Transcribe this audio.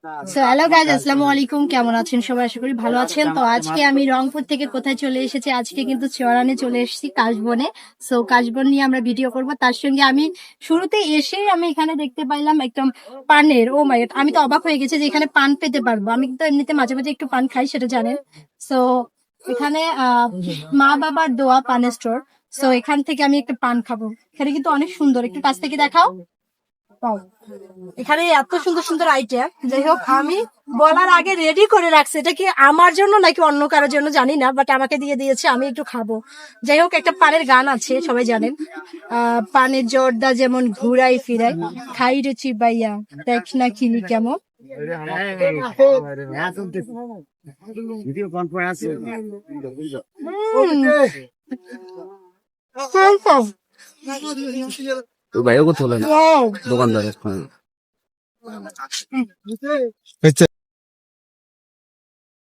Hello guys, আসসালামু আলাইকুম। কেমন আছেন সবাই? আশা করি ভালো আছেন। তো আজকে আমি রংপুর থেকে কোথায় চলে এসেছি, আজকে কিন্তু চুয়াডাঙ্গায় চলে এসেছি, কাশবনে। সো কাশবন নিয়ে আমরা ভিডিও করব। তার সঙ্গে আমি শুরুতে এসেই আমি এখানে দেখতে পাইলাম একদম পানের, ও মাই গড, আমি তো অবাক হয়ে গেছি যে এখানে পান পেতে পারবো। আমি কিন্তু এমনিতে মাঝে মাঝে একটু পান খাই, সেটা জানেন। সো এখানে মা বাবার দোয়া পানের স্টোর। সো এখান থেকে আমি একটা পান খাবো। এখানে কিন্তু অনেক সুন্দর, একটু কাছ থেকে দেখাও। Wow. এখানে এত সুন্দর সুন্দর আইটেম, যাই হোক আমি বলার আগে রেডি করে রাখছি। এটা কি আমার জন্য নাকি অন্য কারোর জন্য জানি না, বাট আমাকে দিয়ে দিয়েছে, আমি একটু খাবো। যাই হোক, একটা পানের গান আছে, সবাই জানেন। পানের জর্দা যেমন ঘুরাই ফিরাই, খাই রে চিবাইয়া, দেখ না কিনি কেমন। তো ভাইও কোথাও দোকানদার